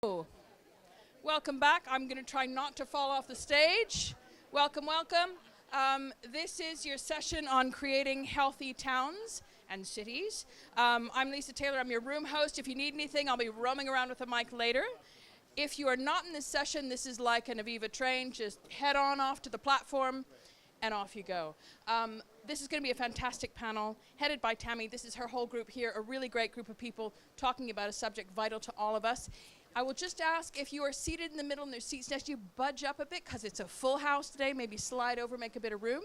Oh, welcome back. I'm going to try not to fall off the stage. Welcome, welcome. This is your session on creating healthy towns and cities. I'm Lisa Taylor. I'm your room host. If you need anything, I'll be roaming around with a mic later. If you are not in this session, this is like an Aviva train. Just head on off to the platform and off you go. This is going to be a fantastic panel headed by Tammy. This is her whole group here, a really great group of people talking about a subject vital to all of us. I will just ask if you are seated in the middle and there's seats next to you, budge up a bit because it's a full house today. Maybe slide over, make a bit of room,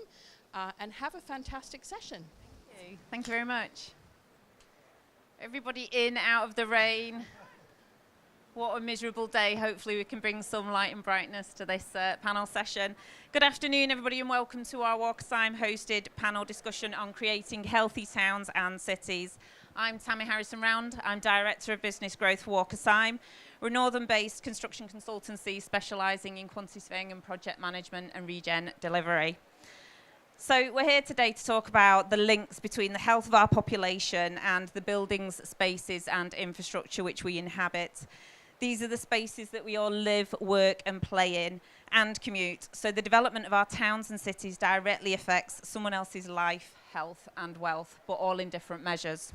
and have a fantastic session. Thank you. Thank you very much. Everybody in, out of the rain. What a miserable day. Hopefully we can bring some light and brightness to this panel session. Good afternoon, everybody, and welcome to our Walkersheim-hosted panel discussion on creating healthy towns and cities. I'm Tammy Harrison-Round. I'm Director of Business Growth for Walkersheim. We're a northern-based construction consultancy specialising in quantity surveying and project management and regen delivery. So we're here today to talk about the links between the health of our population and the buildings, spaces and infrastructure which we inhabit. These are the spaces that we all live, work and play in and commute. So the development of our towns and cities directly affects someone else's life, health and wealth, but all in different measures.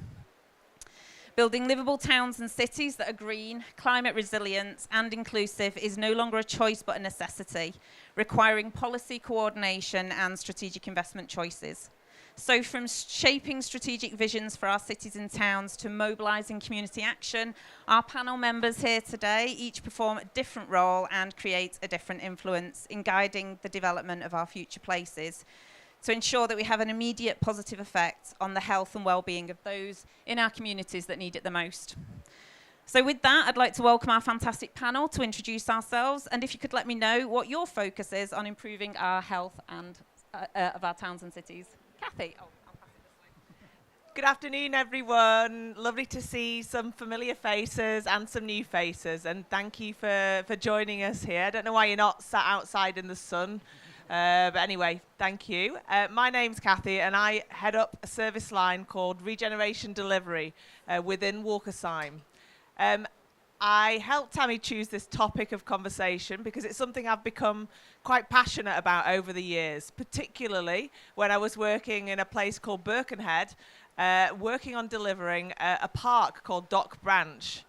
Building livable towns and cities that are green, climate resilient and inclusive is no longer a choice but a necessity, requiring policy coordination and strategic investment choices. So from shaping strategic visions for our cities and towns to mobilising community action, our panel members here today each perform a different role and create a different influence in guiding the development of our future places, to ensure that we have an immediate positive effect on the health and well-being of those in our communities that need it the most. So with that, I'd like to welcome our fantastic panel to introduce ourselves, and if you could let me know what your focus is on improving our health and of our towns and cities. Kathy. Oh, I'll pass it this way. Good afternoon, everyone. Lovely to see some familiar faces and some new faces, and thank you for joining us here. I don't know why you're not sat outside in the sun. But anyway, thank you. My name's Kathy, and I head up a service line called Regeneration Delivery within Walkersheim. I helped Tammy choose this topic of conversation because it's something I've become quite passionate about over the years, particularly when I was working in a place called Birkenhead, working on delivering a park called Dock Branch.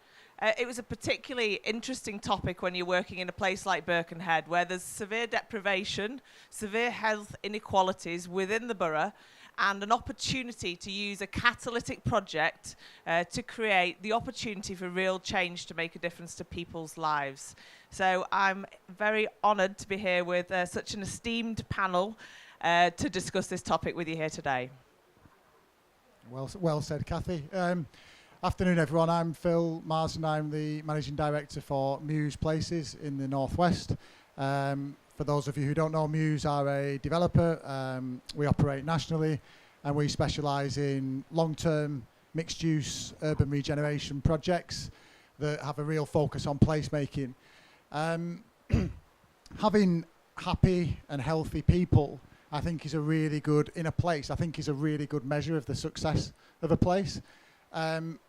It was a particularly interesting topic when you're working in a place like Birkenhead, where there's severe deprivation, severe health inequalities within the borough, and an opportunity to use a catalytic project to create the opportunity for real change to make a difference to people's lives. So I'm very honoured to be here with such an esteemed panel to discuss this topic with you here today. Well said, Kathy. Afternoon, everyone. I'm Phil Marsden. I'm the Managing Director for Muse Places in the Northwest. For those of you who don't know, Muse are a developer. We operate nationally, and we specialise in long-term mixed-use urban regeneration projects that have a real focus on placemaking. Having happy and healthy people, I think, is a really good, in a place, I think is a really good measure of the success of a place.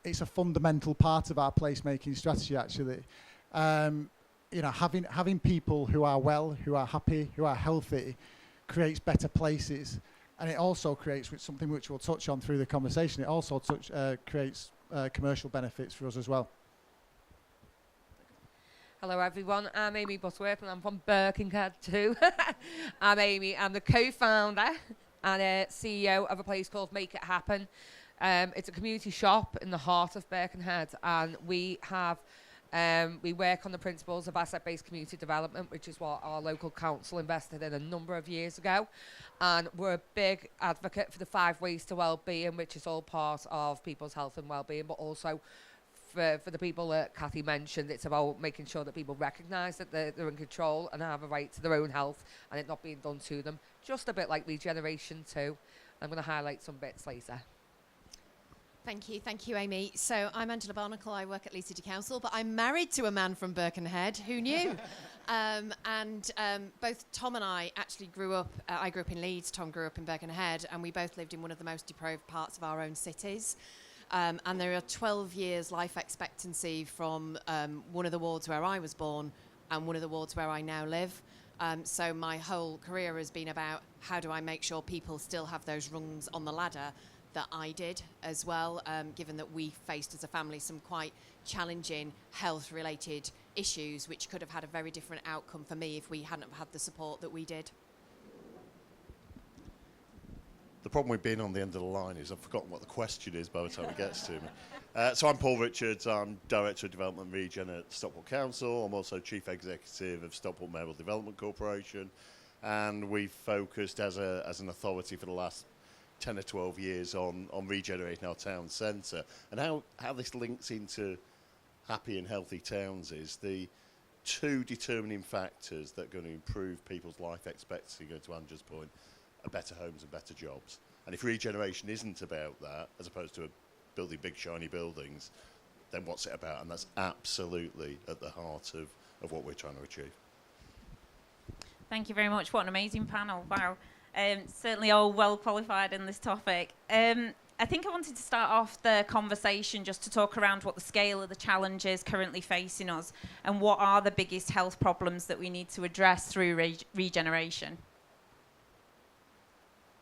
It's a fundamental part of our placemaking strategy, actually. You know, having people who are well, who are happy, who are healthy, creates better places, and it also creates something which we'll touch on through the conversation. It also creates commercial benefits for us as well. Hello everyone, I'm Amy Butterworth and I'm from Birkenhead too. I'm Amy, I'm the co-founder and CEO of a place called Make It Happen. It's a community shop in the heart of Birkenhead, and we work on the principles of asset-based community development, which is what our local council invested in a number of years ago. And we're a big advocate for the 5 ways to well-being, which is all part of people's health and well-being, but also for the people that Kathy mentioned, it's about making sure that people recognise that they're in control and have a right to their own health and it not being done to them, just a bit like regeneration too. I'm going to highlight some bits later. Thank you, Amy. So I'm Angela Barnacle. I work at Leeds City Council, but I'm married to a man from Birkenhead. Who knew? Both Tom and I actually grew up. I grew up in Leeds. Tom grew up in Birkenhead, and we both lived in one of the most deprived parts of our own cities. And there are 12 years life expectancy from one of the wards where I was born and one of the wards where I now live. So my whole career has been about how do I make sure people still have those rungs on the ladder that I did as well, given that we faced as a family some quite challenging health-related issues, which could have had a very different outcome for me if we hadn't had the support that we did. The problem with being on the end of the line is I've forgotten what the question is by the time it gets to me. So I'm Paul Richards, I'm Director of Development and Regen at Stockport Council. I'm also Chief Executive of Stockport Mayoral Development Corporation. And we've focused as an authority for the last 10 or 12 years on regenerating our town centre. And how this links into happy and healthy towns is the two determining factors that are going to improve people's life expectancy, going to Andrew's point, are better homes and better jobs. And if regeneration isn't about that, as opposed to building big shiny buildings, then what's it about? And that's absolutely at the heart of what we're trying to achieve. Thank you very much. What an amazing panel. Wow. Certainly all well qualified in this topic. I think I wanted to start off the conversation just to talk around what the scale of the challenges currently facing us and what are the biggest health problems that we need to address through regeneration.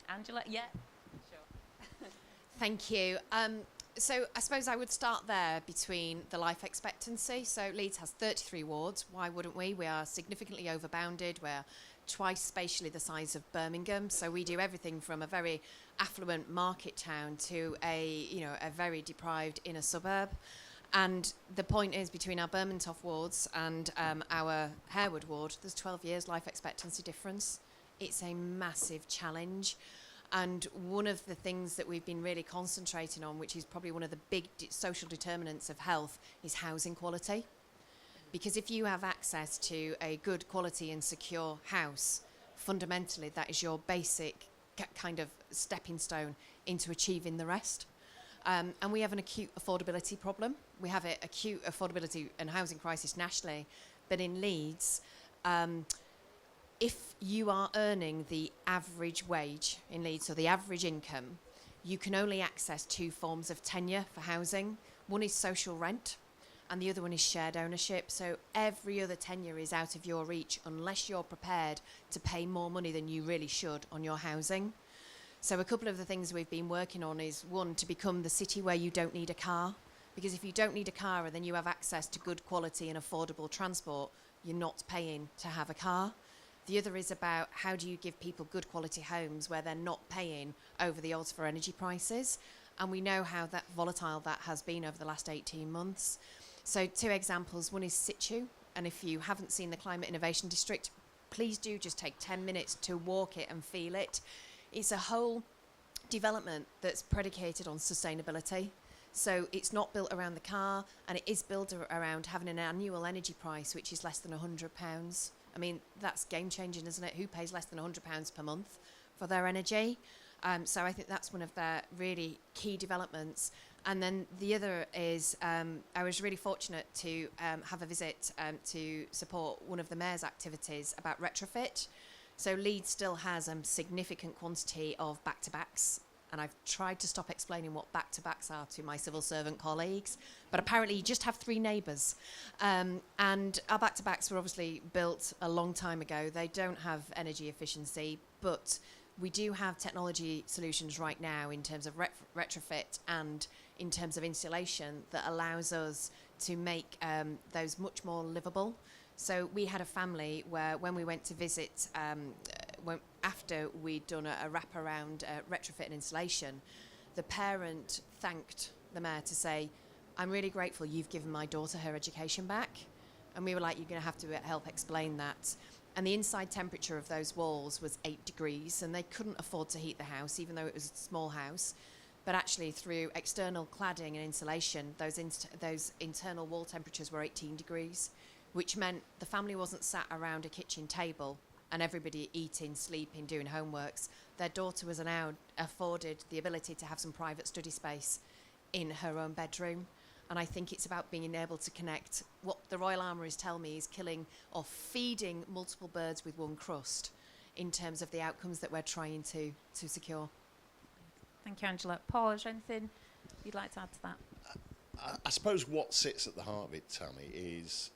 Angela, yeah? Sure. Thank you. So I suppose I would start there between the life expectancy. So Leeds has 33 wards. Why wouldn't we? We are significantly overbounded. We're twice spatially the size of Birmingham. So we do everything from a very affluent market town to a very deprived inner suburb. And the point is, between our Bermontoft wards and our Harewood ward, there's 12 years life expectancy difference. It's a massive challenge. And one of the things that we've been really concentrating on, which is probably one of the big social determinants of health, is housing quality. Because if you have access to a good quality and secure house, fundamentally that is your basic kind of stepping stone into achieving the rest. And we have an acute affordability problem. We have an acute affordability and housing crisis nationally, but in Leeds, if you are earning the average wage in Leeds, or the average income, you can only access two forms of tenure for housing. One is social rent, and the other one is shared ownership. So every other tenure is out of your reach unless you're prepared to pay more money than you really should on your housing. So a couple of the things we've been working on is, one, to become the city where you don't need a car. Because if you don't need a car and then you have access to good quality and affordable transport, you're not paying to have a car. The other is about how do you give people good quality homes where they're not paying over the odds for energy prices. And we know how that volatile that has been over the last 18 months. So two examples. One is Situ. And if you haven't seen the Climate Innovation District, please do just take 10 minutes to walk it and feel it. It's a whole development that's predicated on sustainability. So it's not built around the car, and it is built around having an annual energy price which is less than £100. I mean, that's game-changing, isn't it? Who pays less than £100 per month for their energy? So I think that's one of the really key developments. And then the other is I was really fortunate to have a visit to support one of the Mayor's activities about retrofit. So Leeds still has a significant quantity of back-to-backs, and I've tried to stop explaining what back-to-backs are to my civil servant colleagues, but apparently you just have 3 neighbours. And our back-to-backs were obviously built a long time ago. They don't have energy efficiency, but we do have technology solutions right now in terms of retrofit and in terms of insulation that allows us to make those much more livable. So we had a family where when we went to visit, after we'd done a wraparound retrofit and installation, the parent thanked the mayor to say, "I'm really grateful you've given my daughter her education back." And we were like, "You're going to have to help explain that." And the inside temperature of those walls was 8 degrees, and they couldn't afford to heat the house, even though it was a small house. But actually, through external cladding and insulation, those internal wall temperatures were 18 degrees, which meant the family wasn't sat around a kitchen table and everybody eating, sleeping, doing homeworks. Their daughter was now afforded the ability to have some private study space in her own bedroom. And I think it's about being able to connect what the Royal Armouries tell me is killing or feeding multiple birds with one crust in terms of the outcomes that we're trying to secure. Thank you, Angela. Paul, is there anything you'd like to add to that? I suppose what sits at the heart of it, Tammy, is,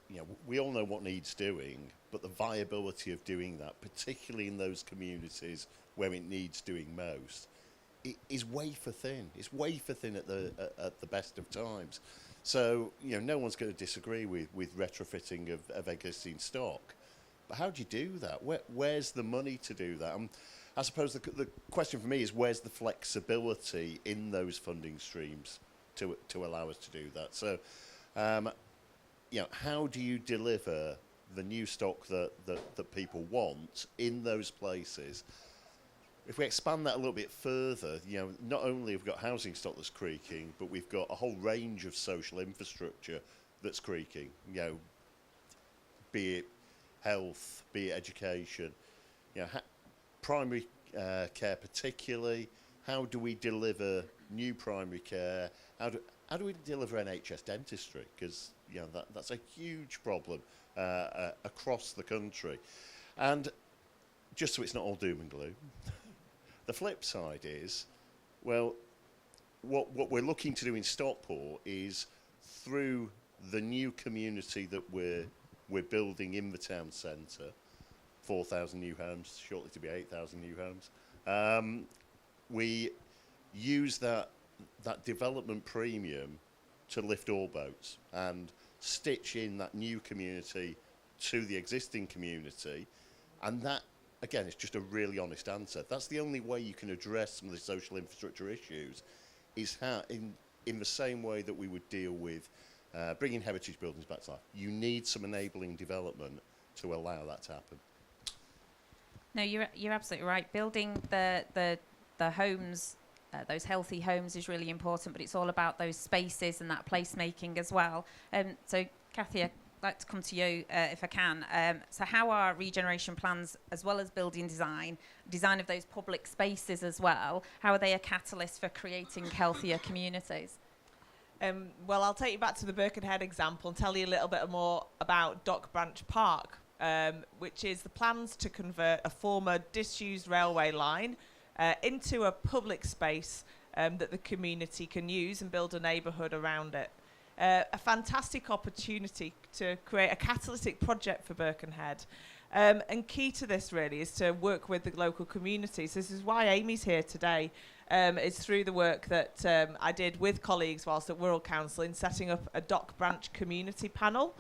we all know what needs doing, but the viability of doing that, particularly in those communities where it needs doing most, is wafer thin. It's wafer thin at the best of times. So, no one's going to disagree with retrofitting of existing stock. But how do you do that? Where's the money to do that? I suppose the question for me is, where's the flexibility in those funding streams to allow us to do that? So, how do you deliver the new stock that people want in those places? If we expand that a little bit further, not only have we got housing stock that's creaking, but we've got a whole range of social infrastructure that's creaking. Be it health, be it education, primary care particularly. How do we deliver new primary care? How do we deliver NHS dentistry? Because that's a huge problem across the country. And just so it's not all doom and gloom, the flip side is, well, what we're looking to do in Stockport is, through the new community that we're building in the town centre, 4,000 new homes, shortly to be 8,000 new homes, we use that development premium to lift all boats and stitch in that new community to the existing community. And that, again, it's just a really honest answer. That's the only way you can address some of the social infrastructure issues, is how, in the same way that we would deal with bringing heritage buildings back to life. You need some enabling development to allow that to happen. No, you're absolutely right. Building the homes, those healthy homes, is really important, but it's all about those spaces and that placemaking as well. So, Kathy, I'd like to come to you if I can. So how are regeneration plans, as well as building design of those public spaces as well, how are they a catalyst for creating healthier communities? Well, I'll take you back to the Birkenhead example and tell you a little bit more about Dock Branch Park, which is the plans to convert a former disused railway line into a public space that the community can use and build a neighbourhood around it. A fantastic opportunity to create a catalytic project for Birkenhead. And key to this really is to work with the local communities. This is why Amy's here today. It's through the work that I did with colleagues whilst at Wirral Council in setting up a Dock Branch community panel.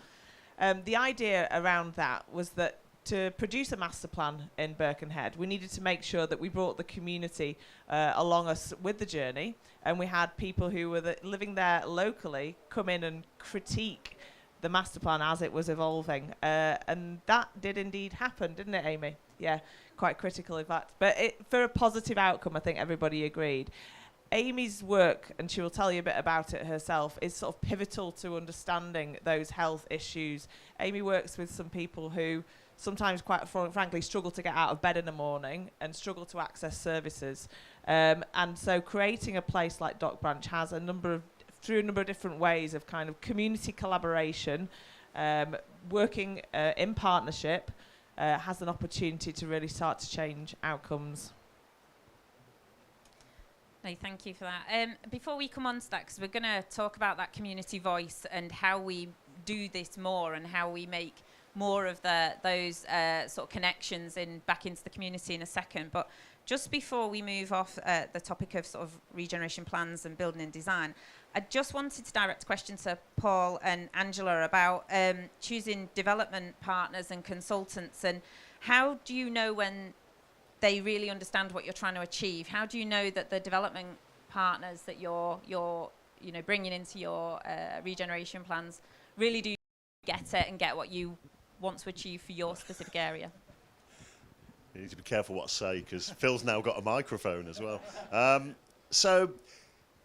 The idea around that was that to produce a master plan in Birkenhead, we needed to make sure that we brought the community along us with the journey, and we had people who were living there locally come in and critique the master plan as it was evolving. And that did indeed happen, didn't it, Amy? Yeah, quite critical in fact. But for a positive outcome, I think everybody agreed. Amy's work, and she will tell you a bit about it herself, is sort of pivotal to understanding those health issues. Amy works with some people who sometimes, quite frankly, struggle to get out of bed in the morning and struggle to access services. And so creating a place like Dock Branch has through a number of different ways of kind of community collaboration, working in partnership, has an opportunity to really start to change outcomes. No, thank you for that. Before we come on to that, because we're going to talk about that community voice and how we do this more and how we make more of those sort of connections back into the community in a second. But just before we move off the topic of sort of regeneration plans and building and design, I just wanted to direct a question to Paul and Angela about choosing development partners and consultants, and how do you know when they really understand what you're trying to achieve? How do you know that the development partners that you're bringing into your regeneration plans really do get it and get what you want to achieve for your specific area? You need to be careful what I say, because Phil's now got a microphone as well.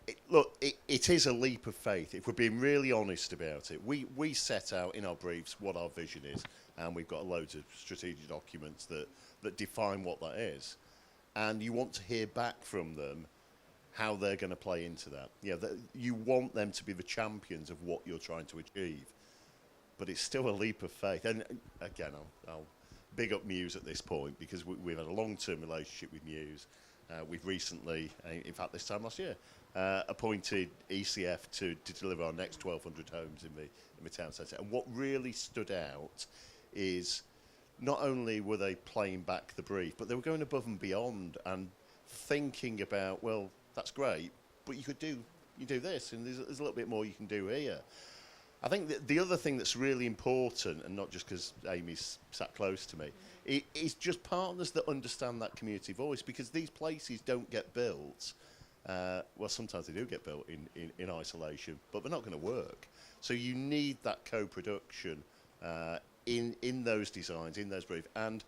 It is a leap of faith. If we're being really honest about it, we set out in our briefs what our vision is, and we've got loads of strategic documents that define what that is. And you want to hear back from them how they're going to play into that. You want them to be the champions of what you're trying to achieve. But it's still a leap of faith. And again, I'll big up Muse at this point, because we've had a long-term relationship with Muse. We've recently, in fact this time last year, appointed ECF to deliver our next 1,200 homes in the town centre. And what really stood out is not only were they playing back the brief, but they were going above and beyond and thinking about, well, that's great, but you do this, and there's a little bit more you can do here. I think that the other thing that's really important, and not just because Amy's sat close to me, is just partners that understand that community voice, because these places don't get built. Well, sometimes they do get built in isolation, but they're not going to work. So you need that co-production in those designs, in those briefs. And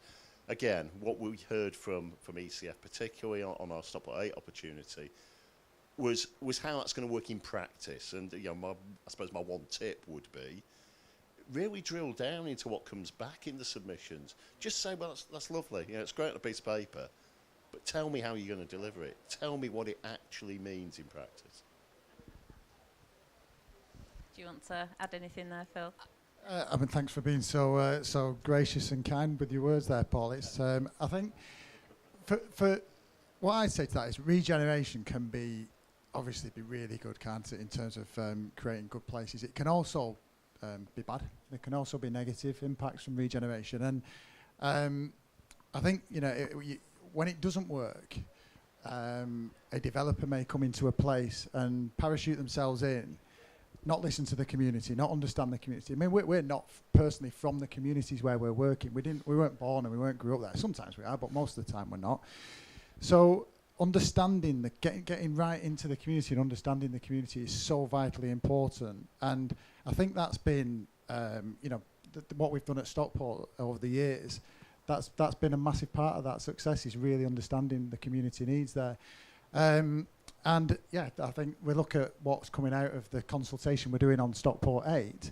again, what we heard from ECF, particularly on our Stop at 8 opportunity, was how that's going to work in practice. And I suppose my one tip would be really drill down into what comes back in the submissions. Just say, well, that's lovely. It's great on a piece of paper, but tell me how you're going to deliver it. Tell me what it actually means in practice. Do you want to add anything there, Phil? Thanks for being so gracious and kind with your words there, Paul. It's I think for what I'd say to that is regeneration can obviously be really good, can't it, in terms of creating good places. It can also be bad. There can also be negative impacts from regeneration. And I think, when it doesn't work, a developer may come into a place and parachute themselves in, not listen to the community, not understand the community. I mean, we're not personally from the communities where we're working. We weren't born and we weren't grew up there. Sometimes we are, but most of the time we're not. So understanding getting right into the community and understanding the community is so vitally important. And I think that's been, what we've done at Stockport over the years. That's been a massive part of that success, is really understanding the community needs there. And yeah, I think we look at what's coming out of the consultation we're doing on Stockport 8.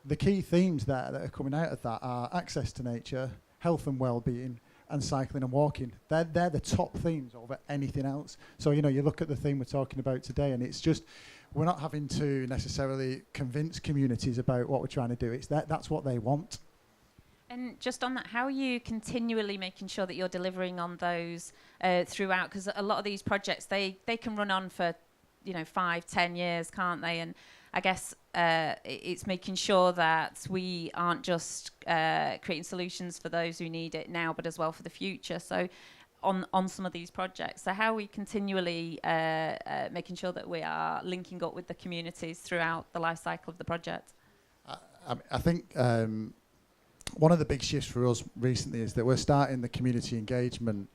The key themes there that are coming out of that are access to nature, health and well-being, and cycling and walking. They're the top themes over anything else. So, you look at the theme we're talking about today, and it's just, we're not having to necessarily convince communities about what we're trying to do. It's that's what they want. And just on that, how are you continually making sure that you're delivering on those throughout? Because a lot of these projects, they can run on for, 5-10 years, can't they? And I guess it's making sure that we aren't just creating solutions for those who need it now, but as well for the future. So on some of these projects, so how are we continually making sure that we are linking up with the communities throughout the life cycle of the project? I think one of the big shifts for us recently is that we're starting the community engagement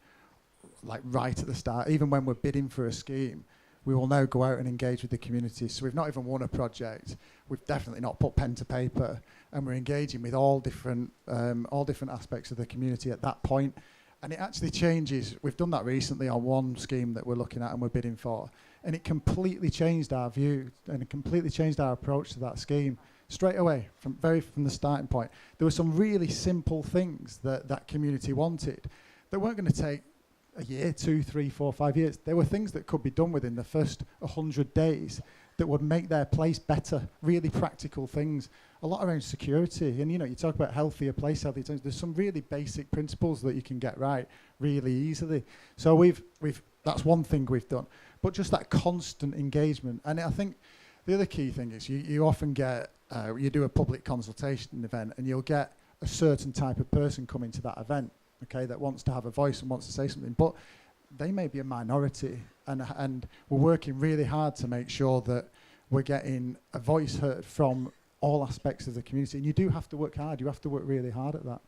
like right at the start. Even when we're bidding for a scheme, we will now go out and engage with the community. So we've not even won a project. We've definitely not put pen to paper, and we're engaging with all different aspects of the community at that point. And it actually changes. We've done that recently on one scheme that we're looking at and we're bidding for, and it completely changed our view and it completely changed our approach to that scheme. Straight away, from the starting point, there were some really simple things that community wanted that weren't going to take a year, 2, 3, 4, 5 years. There were things that could be done within the first 100 days that would make their place better, really practical things. A lot around security, and you talk about healthier place, healthy things. There's some really basic principles that you can get right really easily. So we've that's one thing we've done, but just that constant engagement. And I think the other key thing is you often get, you do a public consultation event and you'll get a certain type of person coming to that event, okay, that wants to have a voice and wants to say something, but they may be a minority, and we're working really hard to make sure that we're getting a voice heard from all aspects of the community. And you do have to work hard. You have to work really hard at that.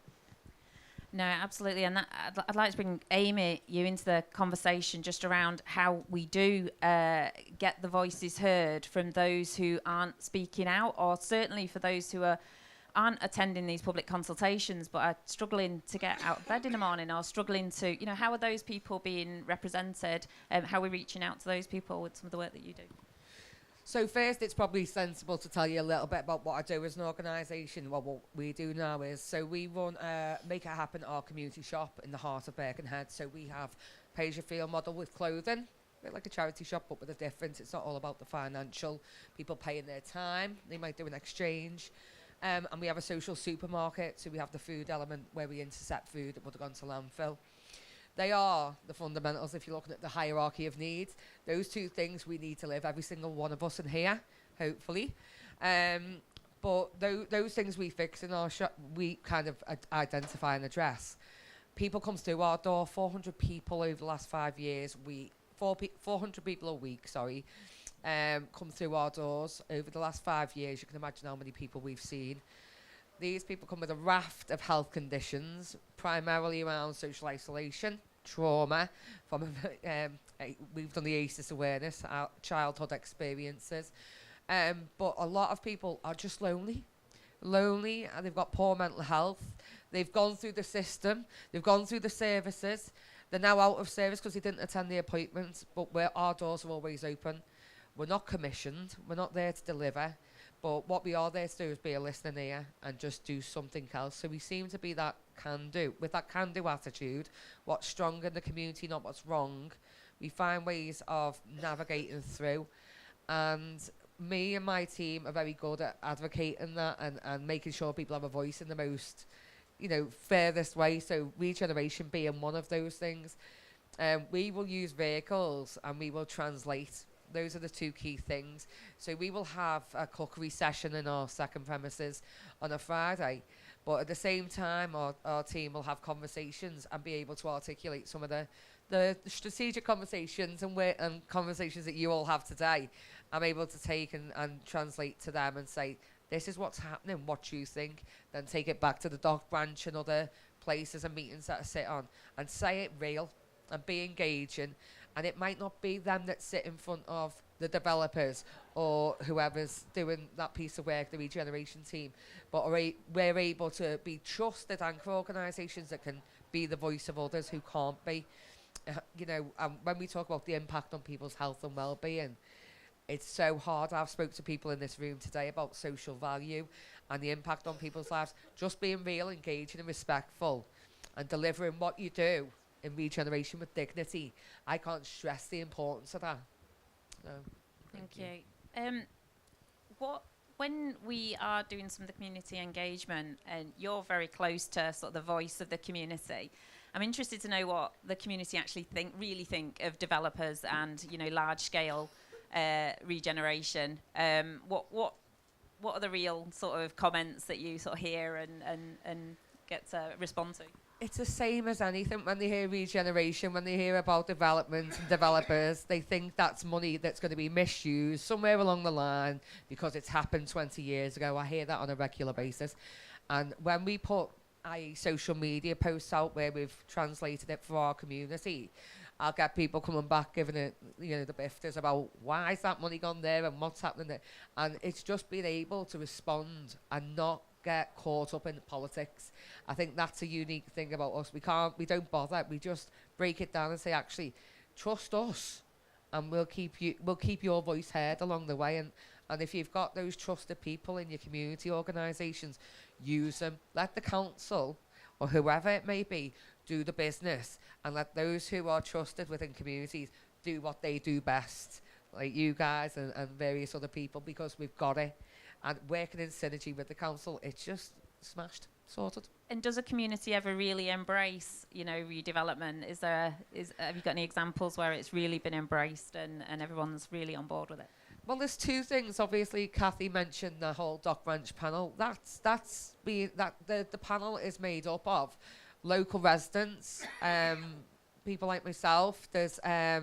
No, absolutely. And I'd like to bring Amy, you into the conversation just around how we do get the voices heard from those who aren't speaking out, or certainly for those who aren't attending these public consultations but are struggling to get out of bed in the morning, or struggling to, how are those people being represented? How are we reaching out to those people with some of the work that you do? So first, it's probably sensible to tell you a little bit about what I do as an organisation. Well, what we do now is, so we run Make It Happen, our community shop in the heart of Birkenhead. So we have pay-as-you-feel model with clothing, a bit like a charity shop, but with a difference. It's not all about the financial. People paying their time. They might do an exchange. And we have a social supermarket. So we have the food element where we intercept food that would have gone to landfill. They are the fundamentals. If you're looking at the hierarchy of needs, those two things we need to live, every single one of us in here, hopefully. But those things we fix in our shop, we kind of identify and address. People come through our door, 400 people over the last 5 years, 400 people a week, come through our doors over the last 5 years. You can imagine how many people we've seen. These people come with a raft of health conditions, primarily around social isolation, trauma, we've done the ACEs awareness, our childhood experiences. But a lot of people are just lonely, and they've got poor mental health. They've gone through the system, they've gone through the services. They're now out of service because they didn't attend the appointments, but our doors are always open. We're not commissioned, we're not there to deliver, but what we are there to do is be a listening ear and just do something else. So we seem to be that can-do. With that can-do attitude, what's strong in the community, not what's wrong, we find ways of navigating through. And me and my team are very good at advocating that and making sure people have a voice in the most, furthest way. So regeneration being one of those things. We will use vehicles and we will translate. Those are the two key things. So we will have a cookery session in our second premises on a Friday. But at the same time, our team will have conversations and be able to articulate some of the strategic conversations and conversations that you all have today. I'm able to take and translate to them and say, this is what's happening, what do you think? Then take it back to the Dock Branch and other places and meetings that I sit on and say it real and be engaging. And it might not be them that sit in front of the developers or whoever's doing that piece of work, the regeneration team, but we're able to be trusted anchor organisations that can be the voice of others who can't be. When we talk about the impact on people's health and well-being, it's so hard. I've spoke to people in this room today about social value and the impact on people's lives. Just being real, engaging and respectful and delivering what you do in regeneration with dignity. I can't stress the importance of that. No, thank you. When we are doing some of the community engagement, and you're very close to sort of the voice of the community, I'm interested to know what the community actually really think of developers and large scale regeneration. What are the real sort of comments that you sort of hear and get to respond to? It's the same as anything. When they hear regeneration, when they hear about development and developers, they think that's money that's going to be misused somewhere along the line because it's happened 20 years ago. I hear that on a regular basis. And when we put social media posts out where we've translated it for our community, I'll get people coming back giving it, the bifters about why is that money gone there and what's happening there. And it's just being able to respond and not get caught up in politics. I think that's a unique thing about us. We don't bother. We just break it down and say, actually, trust us, and we'll keep your voice heard along the way. And if you've got those trusted people in your community organisations, use them. Let the council or whoever it may be do the business, and let those who are trusted within communities do what they do best, like you guys and various other people, because we've got it. And working in synergy with the council, it's just smashed, sorted. And does a community ever really embrace, redevelopment? Have you got any examples where it's really been embraced and everyone's really on board with it? Well, there's two things. Obviously, Kathy mentioned the whole Dock Branch panel. The panel is made up of local residents, people like myself. There's a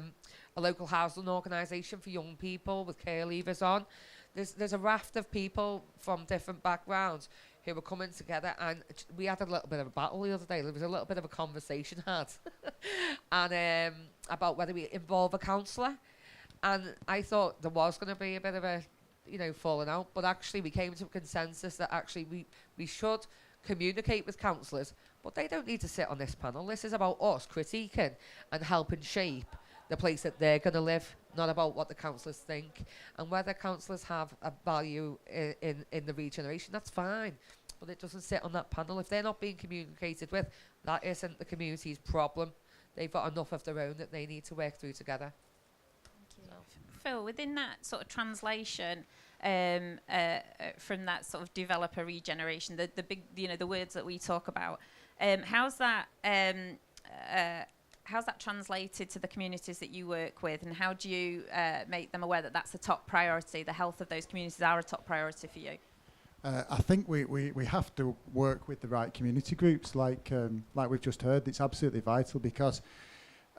local housing organisation for young people with care leavers on. There's a raft of people from different backgrounds who were coming together, and we had a little bit of a battle the other day. There was a little bit of a conversation had and about whether we involve a councillor. And I thought there was going to be a bit of a, falling out, but actually we came to a consensus that actually we should communicate with councillors, but they don't need to sit on this panel. This is about us critiquing and helping shape the place that they're going to live, not about what the councillors think. And whether councillors have a value in the regeneration, that's fine, but it doesn't sit on that panel. If they're not being communicated with, that isn't the community's problem. They've got enough of their own that they need to work through together. Phil, within that sort of translation from that sort of developer regeneration, the big, the words that we talk about, how's that how's that translated to the communities that you work with, and how do you make them aware that that's a top priority, the health of those communities are a top priority for you? I think we have to work with the right community groups, like we've just heard. It's absolutely vital, because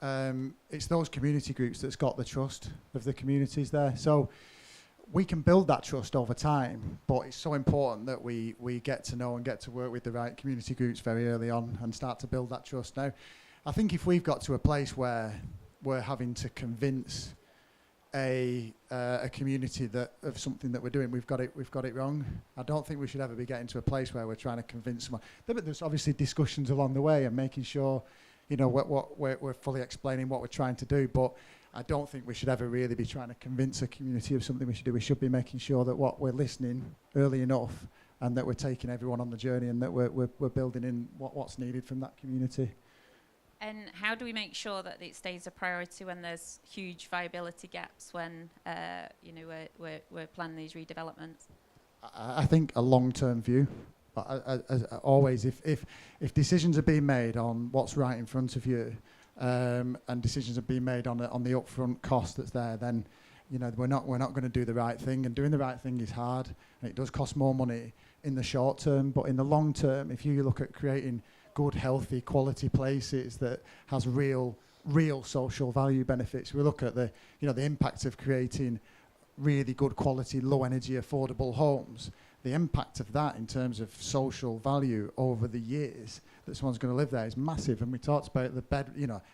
it's those community groups that's got the trust of the communities there. So we can build that trust over time, but it's so important that we get to know and get to work with the right community groups very early on and start to build that trust. Now, I think if we've got to a place where we're having to convince a community that of something that we're doing, we've got it wrong. I don't think we should ever be getting to a place where we're trying to convince someone. There's obviously discussions along the way and making sure, you know, what we're fully explaining what we're trying to do, but I don't think we should ever really be trying to convince a community of something we should do. We should be making sure that what we're listening early enough, and that we're taking everyone on the journey, and that we're building in what's needed from that community. And how do we make sure that it stays a priority when there's huge viability gaps, when we're planning these redevelopments? I think a long-term view. As always, if decisions are being made on what's right in front of you, and decisions are being made on the upfront cost that's there, then we're not going to do the right thing. And doing the right thing is hard, and it does cost more money in the short term. But in the long term, if you look at creating good, healthy, quality places that has real social value benefits, we look at the impact of creating really good quality, low energy, affordable homes. The impact of that in terms of social value over the years that someone's going to live there is massive. And we talked about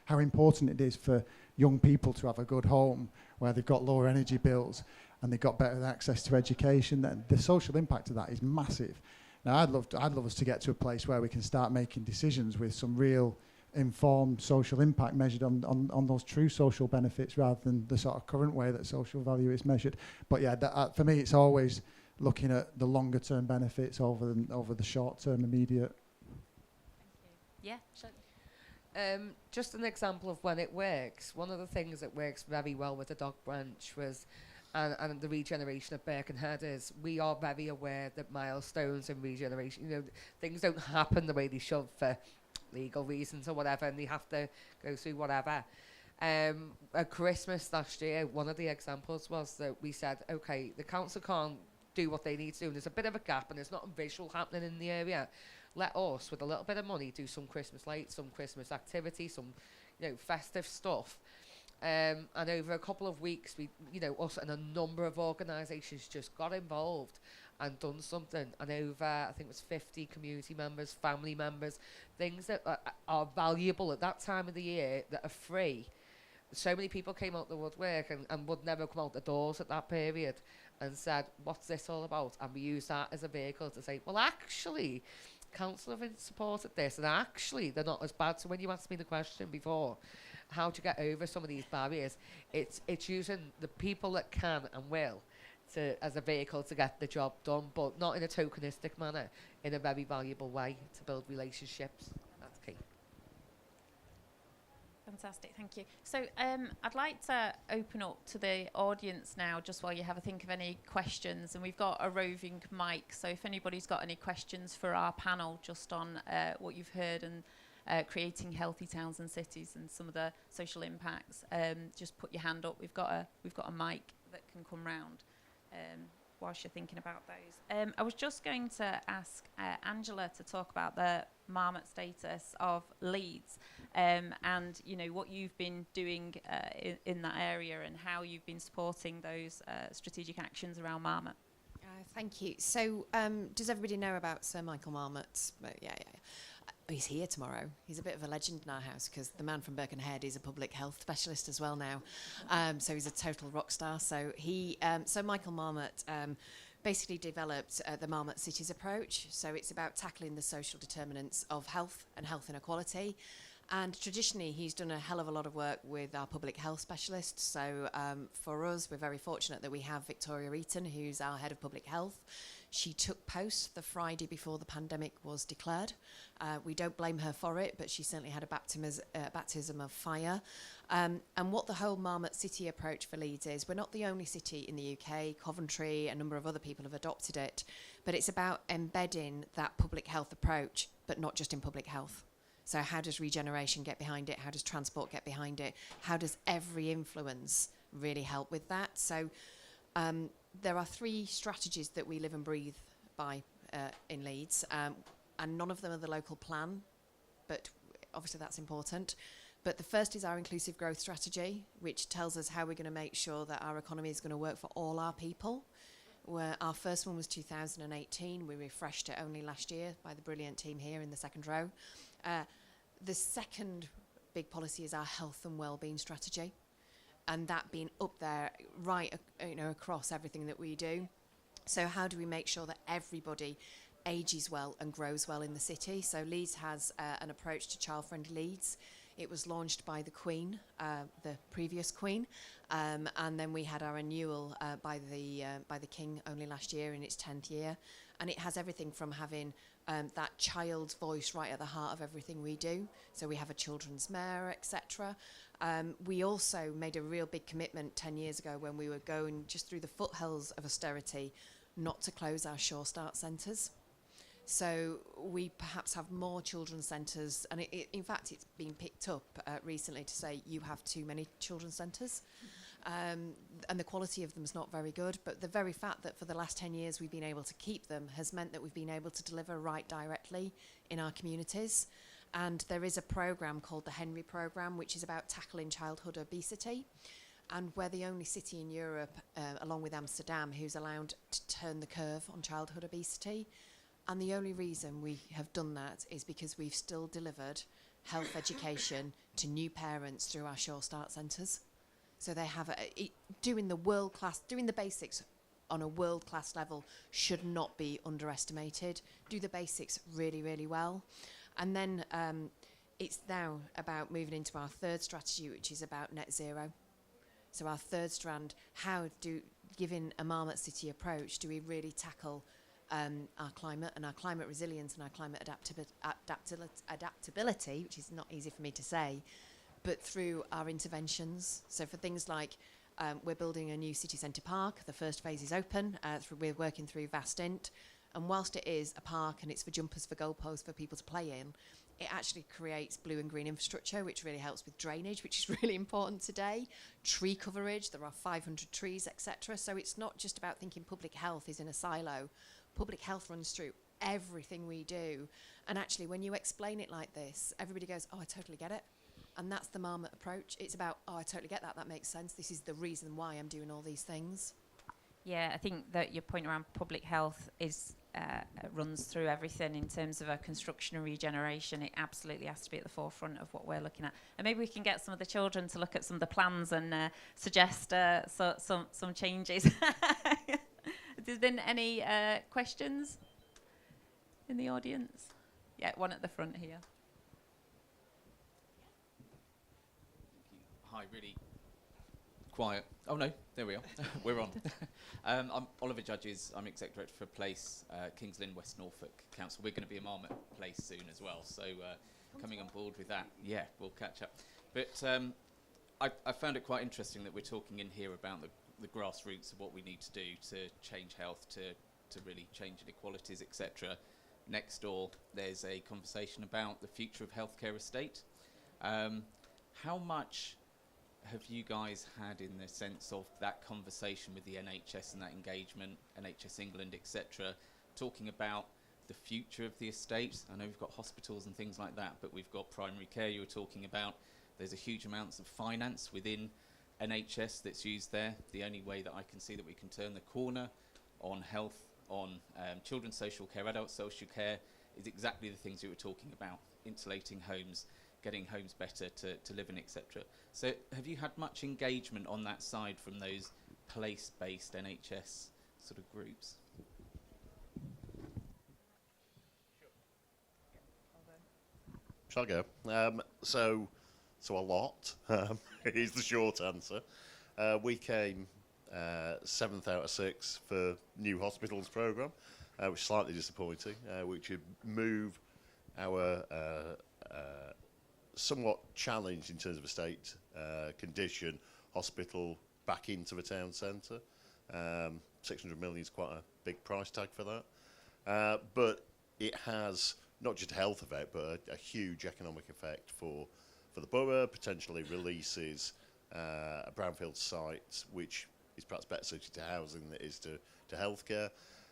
how important it is for young people to have a good home where they've got lower energy bills and they've got better access to education. Then the social impact of that is massive. Now, I'd love us to get to a place where we can start making decisions with some real informed social impact measured on those true social benefits, rather than the sort of current way that social value is measured. But yeah, for me, it's always looking at the longer term benefits over the short term immediate. Yeah, sure. Just an example of when it works. One of the things that works very well with the dog branch was, and the regeneration of Birkenhead, is we are very aware that milestones in regeneration, things don't happen the way they should for legal reasons or whatever, and they have to go through whatever. At Christmas last year, one of the examples was that we said, okay, the council can't do what they need to do, and there's a bit of a gap and there's not a visual happening in the area. Let us, with a little bit of money, do some Christmas lights, some Christmas activity, some festive stuff. And over a couple of weeks, we, us and a number of organisations just got involved and done something. And over, I think it was 50 community members, family members, things that are valuable at that time of the year that are free. So many people came out the woodwork and would never come out the doors at that period, and said, what's this all about? And we used that as a vehicle to say, well, actually, council have supported this, and actually they're not as bad. So when you asked me the question before, how to get over some of these barriers, it's using the people that can and will as a vehicle to get the job done, but not in a tokenistic manner, in a very valuable way to build relationships. That's key. Fantastic, thank you. So I'd like to open up to the audience now, just while you have a think of any questions. And we've got a roving mic, so if anybody's got any questions for our panel just on what you've heard and creating healthy towns and cities and some of the social impacts, just put your hand up. We've got a mic that can come round whilst you're thinking about those. I was just going to ask Angela to talk about the marmot status of Leeds, and what you've been doing in that area, and how you've been supporting those strategic actions around marmot. Thank you. So does everybody know about Sir Michael Marmot? Yeah. He's here tomorrow. He's a bit of a legend in our house, because the man from Birkenhead is a public health specialist as well now. So he's a total rock star. So so Michael Marmot basically developed the Marmot Cities approach. So it's about tackling the social determinants of health and health inequality. And traditionally, he's done a hell of a lot of work with our public health specialists. So for us, we're very fortunate that we have Victoria Eaton, who's our head of public health. She took post the Friday before the pandemic was declared. We don't blame her for it, but she certainly had a baptism of fire. And what the whole Marmot City approach for Leeds is, we're not the only city in the UK. Coventry, a number of other people have adopted it. But it's about embedding that public health approach, but not just in public health. So how does regeneration get behind it? How does transport get behind it? How does every influence really help with that? So there are 3 strategies that we live and breathe by in Leeds, and none of them are the local plan, but obviously that's important. But the first is our inclusive growth strategy, which tells us how we're going to make sure that our economy is going to work for all our people. Where our first one was 2018. We refreshed it only last year by the brilliant team here in the second row. The second big policy is our health and wellbeing strategy, and that being up there right across everything that we do. So how do we make sure that everybody ages well and grows well in the city? So Leeds has an approach to child-friendly Leeds. It was launched by the Queen, the previous Queen, and then we had our renewal by the King only last year in its 10th year. And it has everything from having that child's voice right at the heart of everything we do. So we have a children's mayor, etc. We also made a real big commitment 10 years ago when we were going just through the foothills of austerity not to close our Sure Start centres. So we perhaps have more children's centres, and in fact it's been picked up recently to say you have too many children's centres, and the quality of them is not very good, but the very fact that for the last 10 years we've been able to keep them has meant that we've been able to deliver right directly in our communities. And there is a programme called the Henry Programme, which is about tackling childhood obesity. And we're the only city in Europe, along with Amsterdam, who's allowed to turn the curve on childhood obesity. And the only reason we have done that is because we've still delivered health education to new parents through our Sure Start centres. So they have doing the basics on a world-class level should not be underestimated. Do the basics really, really well. And then it's now about moving into our third strategy, which is about net zero. So our third strand, given a Marmot City approach, do we really tackle our climate and our climate resilience and our climate adaptability, which is not easy for me to say, but through our interventions. So for things like we're building a new city centre park. The first phase is open. We're working through Vastint. And whilst it is a park and it's for jumpers, for goalposts, for people to play in, it actually creates blue and green infrastructure, which really helps with drainage, which is really important today. Tree coverage, there are 500 trees, etc. So it's not just about thinking public health is in a silo. Public health runs through everything we do. And actually, when you explain it like this, everybody goes, oh, I totally get it. And that's the Marmot approach. It's about, oh, I totally get that. That makes sense. This is the reason why I'm doing all these things. Yeah, I think that your point around public health runs through everything in terms of our construction and regeneration. It absolutely has to be at the forefront of what we're looking at. And maybe we can get some of the children to look at some of the plans and suggest some changes. Has there been any questions in the audience? Yeah, one at the front here. Hi, really quiet. Oh no, there we are. We're on. I'm Oliver Judges. I'm Exec Director for Place, Kings Lynn, West Norfolk Council. We're going to be a Marmot Place soon as well, so coming on board with that, yeah, we'll catch up. But I found it quite interesting that we're talking in here about the grassroots of what we need to do to change health, to really change inequalities, etc. Next door, there's a conversation about the future of healthcare estate. How much have you guys had in the sense of that conversation with the NHS and that engagement, NHS England, etc., talking about the future of the estate? I know we've got hospitals and things like that, but we've got primary care you were talking about. There's a huge amounts of finance within NHS that's used there. The only way that I can see that we can turn the corner on health, on children's social care, adult social care, is exactly the things you were talking about, insulating homes, getting homes better to live in, etc. So have you had much engagement on that side from those place-based NHS sort of groups? Shall I go? So a lot is the short answer. We came 7th out of 6 for new hospitals programme, which is slightly disappointing, which would move our somewhat challenged in terms of estate condition hospital back into the town centre. 600 million is quite a big price tag for that. But it has not just a health effect, but a huge economic effect for the borough, potentially releases a brownfield site, which is perhaps better suited to housing than it is to healthcare.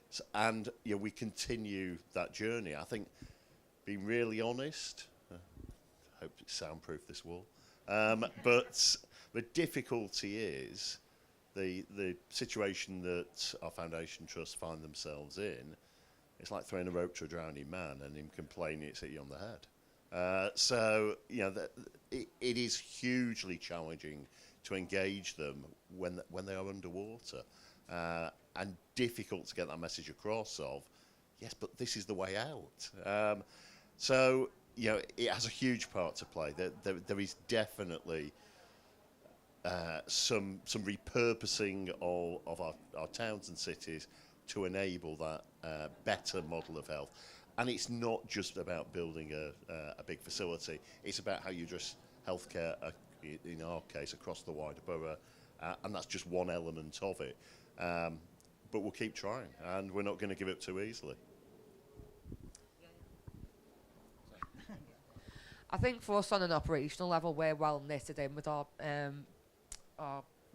So, and we continue that journey. I think, being really honest, hope it's soundproof, this wall, but the difficulty is the situation that our foundation trusts find themselves in. It's like throwing a rope to a drowning man and him complaining it's hit you on the head. So it is hugely challenging to engage them when they are underwater, and difficult to get that message across of, yes, but this is the way out. So it has a huge part to play. There is definitely some repurposing of our towns and cities to enable that better model of health. And it's not just about building a big facility. It's about how you address healthcare, in our case, across the wider borough. And that's just one element of it. But we'll keep trying, and we're not going to give up too easily. I think for us on an operational level, we're well knitted in with our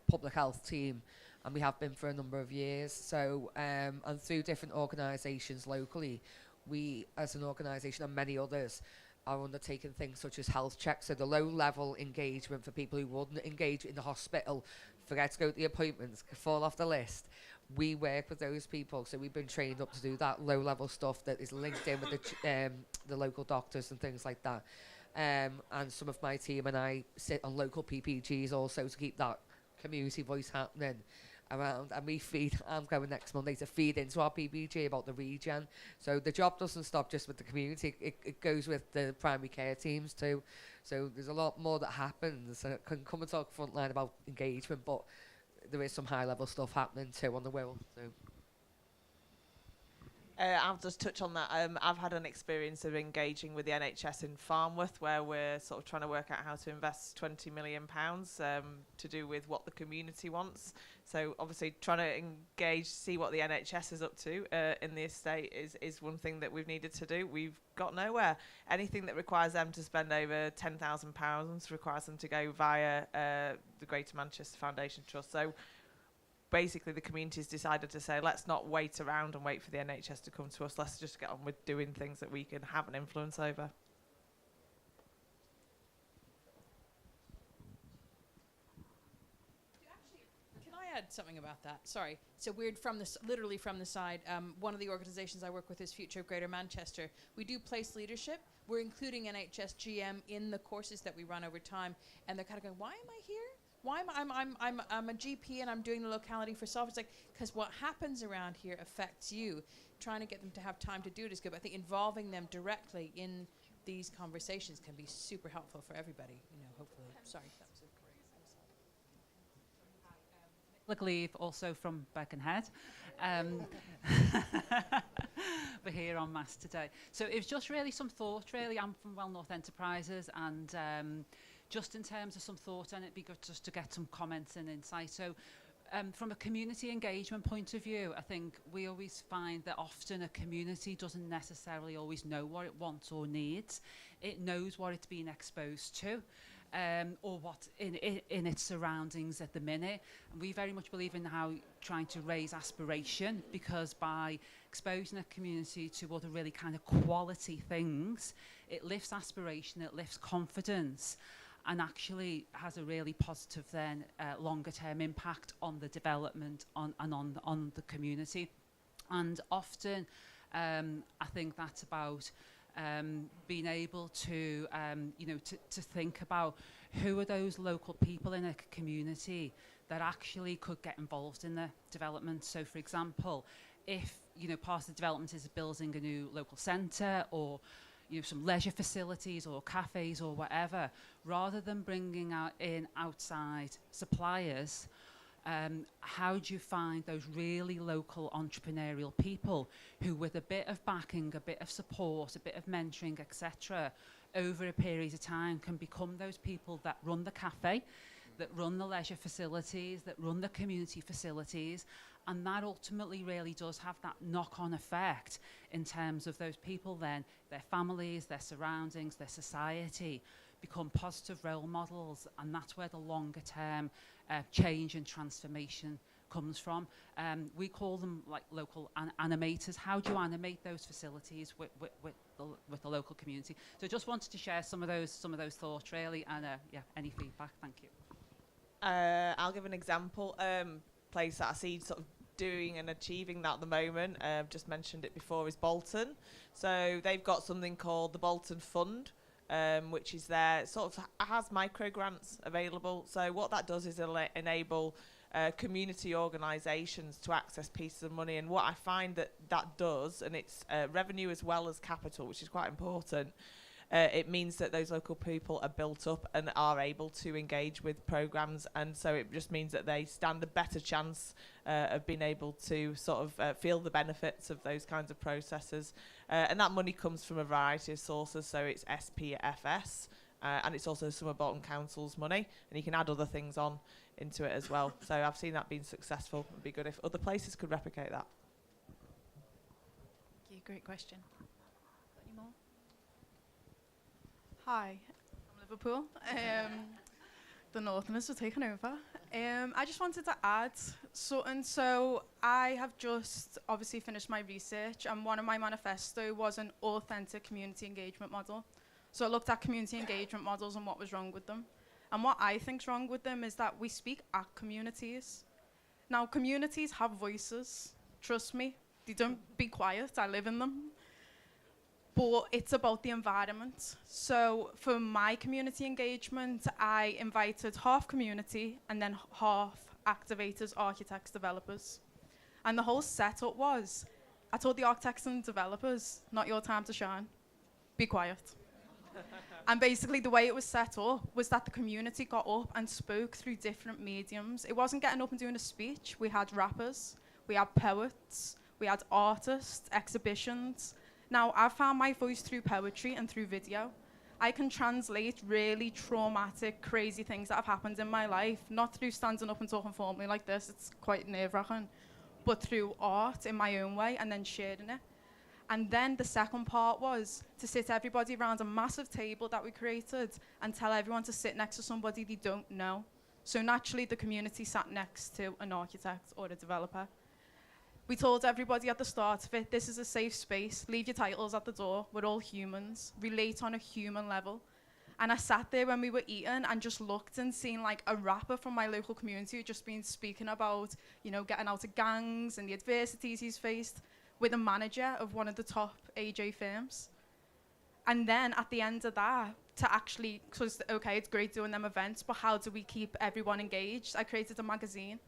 public health team, and we have been for a number of years. So, and through different organisations locally, we as an organisation and many others are undertaking things such as health checks. So the low-level engagement for people who wouldn't engage in the hospital, forget to go to the appointments, fall off the list. We work with those people, so we've been trained up to do that low-level stuff that is linked in with the local doctors and things like that. And some of my team and I sit on local PPGs also to keep that community voice happening around. And we feed, I'm going next Monday to feed into our PPG about the regen. So the job doesn't stop just with the community, it goes with the primary care teams too. So there's a lot more that happens. And I can come and talk frontline about engagement, but there is some high-level stuff happening too on the Wirral. So. I'll just touch on that. I've had an experience of engaging with the NHS in Farnworth, where we're sort of trying to work out how to invest £20 million to do with what the community wants. So obviously trying to engage, see what the NHS is up to in the estate is one thing that we've needed to do. We've got nowhere. Anything that requires them to spend over £10,000 requires them to go via the Greater Manchester Foundation Trust. So basically the community's decided to say, let's not wait around and wait for the NHS to come to us. Let's just get on with doing things that we can have an influence over. Can I add something about that? Sorry. So weird literally from the side. One of the organisations I work with is Future of Greater Manchester. We do place leadership. We're including NHS GM in the courses that we run over time. And they're kind of going, why am I here? Why I'm a GP and I'm doing the locality for self. It's like, because what happens around here affects you. Trying to get them to have time to do it is good, but I think involving them directly in these conversations can be super helpful for everybody, hopefully. Sorry, that was a great also from Birkenhead. We're here en masse today. So it was just really some thought, really. I'm from Well North Enterprises, and just in terms of some thought, and it'd be good just to get some comments and insight. So from a community engagement point of view, I think we always find that often a community doesn't necessarily always know what it wants or needs. It knows what it's been exposed to, or what in its surroundings at the minute. And we very much believe in how trying to raise aspiration, because by exposing a community to other really kind of quality things, it lifts aspiration, it lifts confidence, and actually has a really positive then longer term impact on the development on the community. And often I think that's about being able to to think about who are those local people in a community that actually could get involved in the development. So for example, if part of the development is building a new local centre, or some leisure facilities or cafes or whatever, rather than bringing in outside suppliers, how do you find those really local entrepreneurial people who, with a bit of backing, a bit of support, a bit of mentoring, etc., over a period of time can become those people that run the cafe, that run the leisure facilities, that run the community facilities, And that ultimately really does have that knock-on effect in terms of those people then, their families, their surroundings, their society become positive role models, and that's where the longer term change and transformation comes from. We call them like local animators. How do you animate those facilities with the local community? So just wanted to share some of those thoughts really, and yeah, any feedback, thank you. I'll give an example. Place that I see sort of doing and achieving that at the moment, just mentioned it before, is Bolton. So they've got something called the Bolton Fund, which is there, sort of has micro grants available. So what that does is enable community organisations to access pieces of money. And what I find that does, and it's revenue as well as capital, which is quite important, it means that those local people are built up and are able to engage with programmes, and so it just means that they stand a better chance of being able to sort of feel the benefits of those kinds of processes. And that money comes from a variety of sources, so it's SPFS, and it's also some of Bolton Council's money, and you can add other things on into it as well. So I've seen that being successful. It'd be good if other places could replicate that. Thank you, great question. Any more? Hi, I'm Liverpool. The Northerners were taken over. I just wanted to add something. So I have just obviously finished my research, and one of my manifesto was an authentic community engagement model. So I looked at community engagement models and what was wrong with them. And what I think's wrong with them is that we speak at communities. Now, communities have voices. Trust me, they don't be quiet. I live in them. But it's about the environment. So for my community engagement, I invited half community and then half activators, architects, developers. And the whole setup was, I told the architects and developers, not your time to shine, be quiet. And basically the way it was set up was that the community got up and spoke through different mediums. It wasn't getting up and doing a speech. We had rappers, we had poets, we had artists, exhibitions. Now, I've found my voice through poetry and through video. I can translate really traumatic, crazy things that have happened in my life, not through standing up and talking formally like this, it's quite nerve-wracking, but through art in my own way and then sharing it. And then the second part was to sit everybody around a massive table that we created and tell everyone to sit next to somebody they don't know. So naturally, the community sat next to an architect or a developer. We told everybody at the start of it, this is a safe space, leave your titles at the door, we're all humans, relate on a human level. And I sat there when we were eating and just looked and seen like a rapper from my local community who'd just been speaking about, you know, getting out of gangs and the adversities he's faced, with a manager of one of the top AJ firms. And then at the end of that, to actually, because okay, it's great doing them events, but how do we keep everyone engaged? I created a magazine.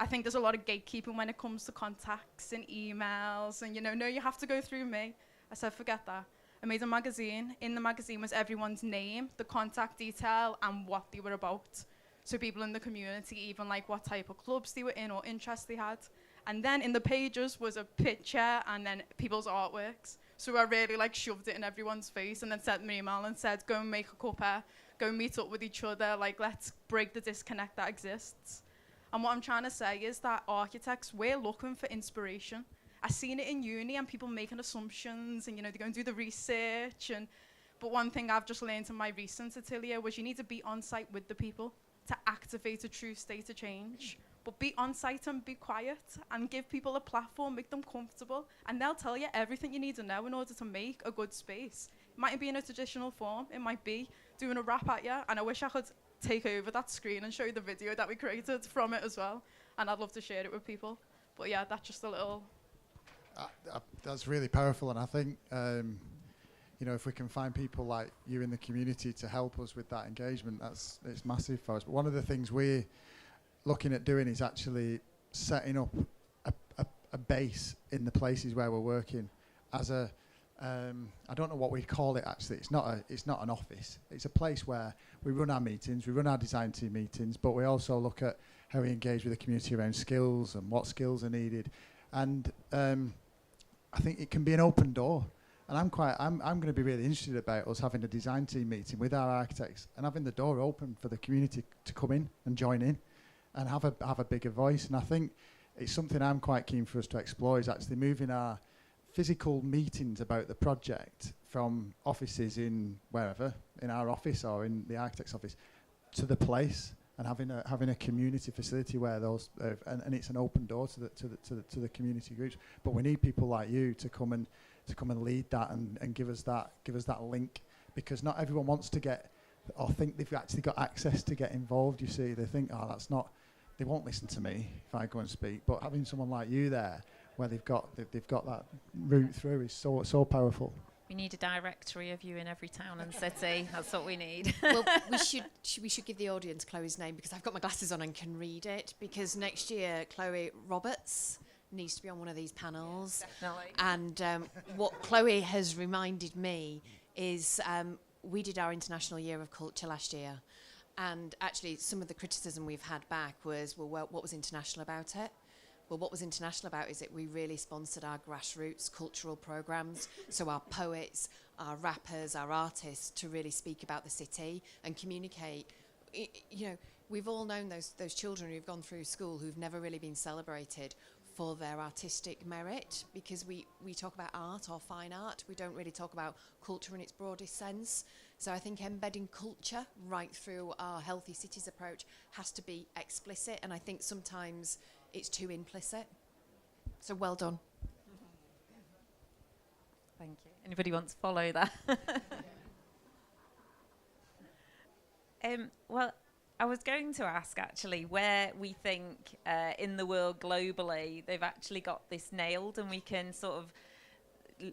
I think there's a lot of gatekeeping when it comes to contacts and emails and, you know, no, you have to go through me. I said, forget that. I made a magazine. In the magazine was everyone's name, the contact detail, and what they were about. So people in the community, even like what type of clubs they were in or interests they had. And then in the pages was a picture and then people's artworks. So I really like shoved it in everyone's face and then sent me an email and said, go and make a cuppa, go meet up with each other, like let's break the disconnect that exists. And what I'm trying to say is that architects, we're looking for inspiration. I've seen it in uni and people making assumptions and, you know, they go and do the research. But one thing I've just learned in my recent atelier was you need to be on site with the people to activate a true state of change. But be on site and be quiet and give people a platform, make them comfortable, and they'll tell you everything you need to know in order to make a good space. It might be in a traditional form, it might be doing a rap at you, and I wish I could take over that screen and show you the video that we created from it as well, and I'd love to share it with people. But yeah, that's just a little... That's really powerful, and I think you know, if we can find people like you in the community to help us with that engagement, it's massive for us. But one of the things we're looking at doing is actually setting up a base in the places where we're working as a I don't know what we'd call it actually. It's not an office. It's a place where we run our meetings, we run our design team meetings, but we also look at how we engage with the community around skills and what skills are needed. And I think it can be an open door. And I'm going to be really interested about us having a design team meeting with our architects and having the door open for the community to come in and join in and have a bigger voice. And I think it's something I'm quite keen for us to explore, is actually moving our physical meetings about the project from offices in wherever, in our office or in the architect's office, to the place, and having a community facility where those and it's an open door to the community groups. But we need people like you to come and lead that and give us that link, because not everyone wants to get or think they've actually got access to get involved. You see, they think, oh, that's not. They won't listen to me if I go and speak. But having someone like you there, where they've got that route through, is so powerful. We need a directory of you in every town and city. That's what we need. Well, we should give the audience Chloe's name, because I've got my glasses on and can read it. Because next year, Chloe Roberts needs to be on one of these panels. Definitely. And what Chloe has reminded me is we did our International Year of Culture last year. And actually, some of the criticism we've had back was, well, what was international about it? Well, what was international about is that we really sponsored our grassroots cultural programmes, so our poets, our rappers, our artists, to really speak about the city and communicate. You know, we've all known those children who've gone through school who've never really been celebrated for their artistic merit, because we talk about art or fine art. We don't really talk about culture in its broadest sense. So I think embedding culture right through our Healthy Cities approach has to be explicit, and I think sometimes it's too implicit. So well done. Thank you. Anybody want to follow that? Well, I was going to ask actually where we think in the world globally they've actually got this nailed, and we can sort of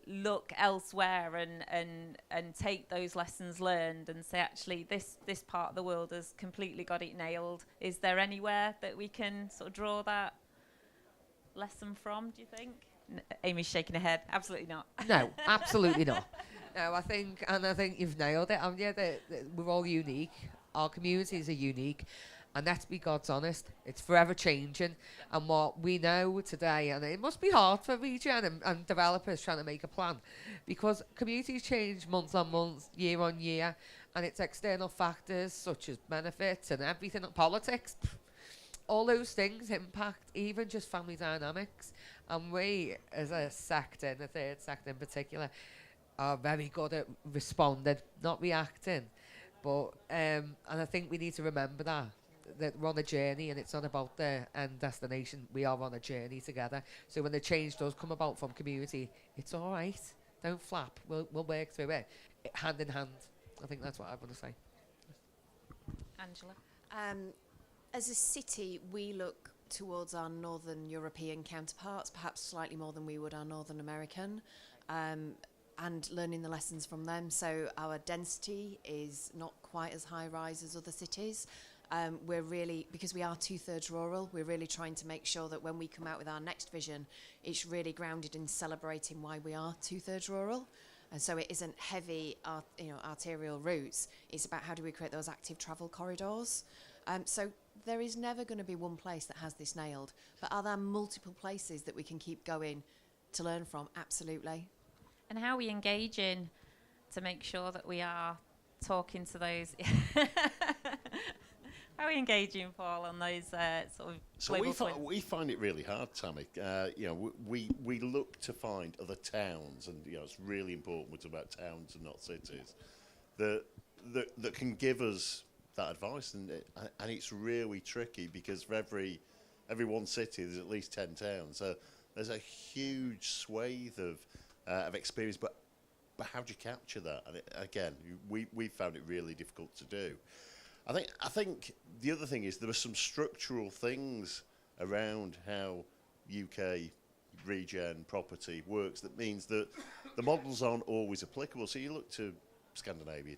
look elsewhere and take those lessons learned and say, actually, this part of the world has completely got it nailed. Is there anywhere that we can sort of draw that lesson from, do you think? Amy's shaking her head. Absolutely not. No, absolutely not. No, I think you've nailed it. We're all unique. Our communities are unique. And let's be God's honest, it's forever changing. And what we know today, and it must be hard for regen and developers trying to make a plan, because communities change month on month, year on year, and it's external factors such as benefits and everything, politics, all those things impact even just family dynamics. And we, as a sector, the third sector in particular, are very good at responding, not reacting. But and I think we need to remember that we're on a journey, and it's not about the end destination. We are on a journey together. So when the change does come about from community, it's all right. Don't flap. We'll work through it, hand in hand. I think that's what I want to say. Angela? As a city, we look towards our Northern European counterparts, perhaps slightly more than we would our Northern American, and learning the lessons from them. So our density is not quite as high-rise as other cities. We're really, because we are 2/3 rural, we're really trying to make sure that when we come out with our next vision, it's really grounded in celebrating why we are 2/3 rural. And so it isn't heavy, arterial routes. It's about how do we create those active travel corridors. So there is never going to be one place that has this nailed. But are there multiple places that we can keep going to learn from? Absolutely. And how are we engaging to make sure that we are talking to those? How are we engaging, Paul, on those sort of global points? We find it really hard, Tammy. We look to find other towns, and it's really important we're talking about towns and not cities, that can give us that advice, and it's really tricky, because for every one city there's at least 10 towns. So there's a huge swathe of experience, but how do you capture that? And again, we found it really difficult to do. I think the other thing is there are some structural things around how UK regen property works that means that the models aren't always applicable. So you look to Scandinavia,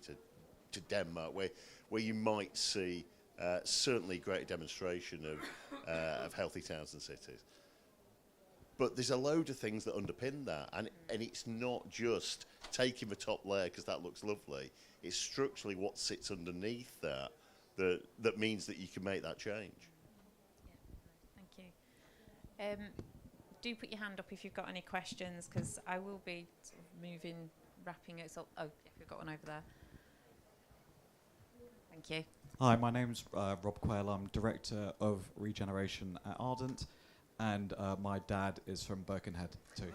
to Denmark, where you might see certainly greater demonstration of healthy towns and cities. But there's a load of things that underpin that, and it's not just taking the top layer because that looks lovely. It's structurally what sits underneath that means that you can make that change. Yeah, thank you. Do put your hand up if you've got any questions, because I will be sort of wrapping it up. Oh, yeah, we've got one over there. Thank you. Hi, my name's Rob Quayle. I'm Director of Regeneration at Ardent. and my dad is from Birkenhead too.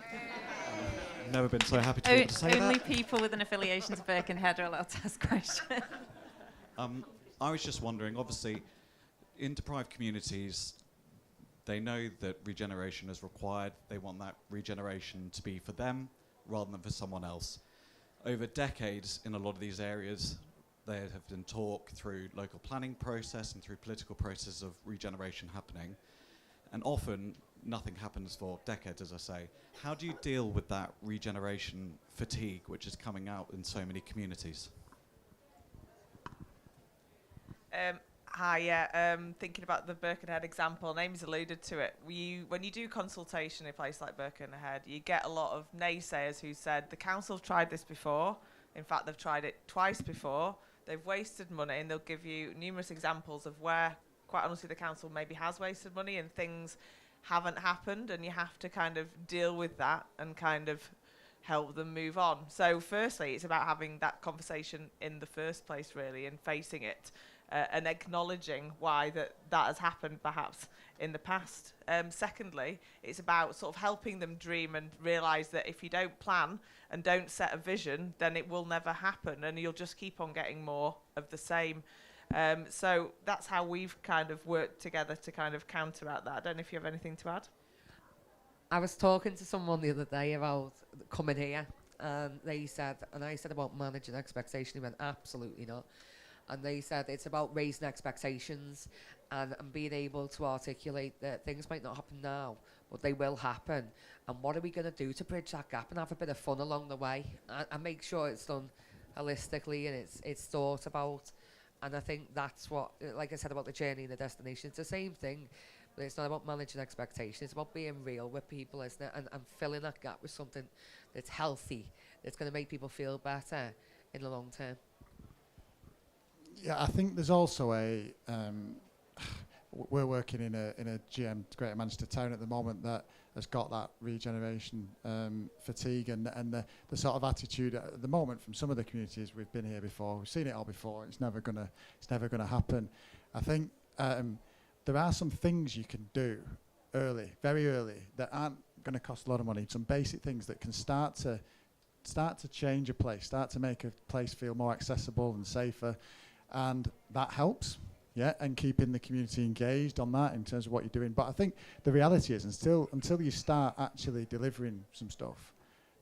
Never been so happy to be able to say that. Only people with an affiliation to Birkenhead are allowed to ask questions. I was just wondering, obviously, in deprived communities, they know that regeneration is required. They want that regeneration to be for them rather than for someone else. Over decades, in a lot of these areas, there have been talk through local planning process and through political process of regeneration happening. And often, nothing happens for decades, as I say. How do you deal with that regeneration fatigue, which is coming out in so many communities? Hi, thinking about the Birkenhead example, Name's alluded to it. When you do consultation in a place like Birkenhead, you get a lot of naysayers who said the council have tried this before. In fact, they've tried it twice before. They've wasted money, and they'll give you numerous examples of where, quite honestly, the council maybe has wasted money and things haven't happened, and you have to kind of deal with that and kind of help them move on. So firstly, it's about having that conversation in the first place, really, and facing it. And acknowledging why that has happened perhaps in the past. Secondly, it's about sort of helping them dream and realise that if you don't plan and don't set a vision, then it will never happen, and you'll just keep on getting more of the same. So that's how we've kind of worked together to kind of counteract that. I don't know if you have anything to add. I was talking to someone the other day about coming here, and I said about managing expectation. He went, absolutely not. And they said it's about raising expectations and being able to articulate that things might not happen now, but they will happen. And what are we going to do to bridge that gap and have a bit of fun along the way and make sure it's done holistically and it's thought about. And I think that's what, like I said about the journey and the destination, it's the same thing, but it's not about managing expectations. It's about being real with people, isn't it? And filling that gap with something that's healthy, that's going to make people feel better in the long term. Yeah, I think there's also we're working in a GM, Greater Manchester Town at the moment, that has got that regeneration fatigue and the sort of attitude at the moment from some of the communities we've been here before. We've seen it all before. It's never gonna happen. I think there are some things you can do early, very early, that aren't going to cost a lot of money. Some basic things that can start to change a place, start to make a place feel more accessible and safer. And that helps, yeah, and keeping the community engaged on that in terms of what you're doing. But I think the reality is, until you start actually delivering some stuff,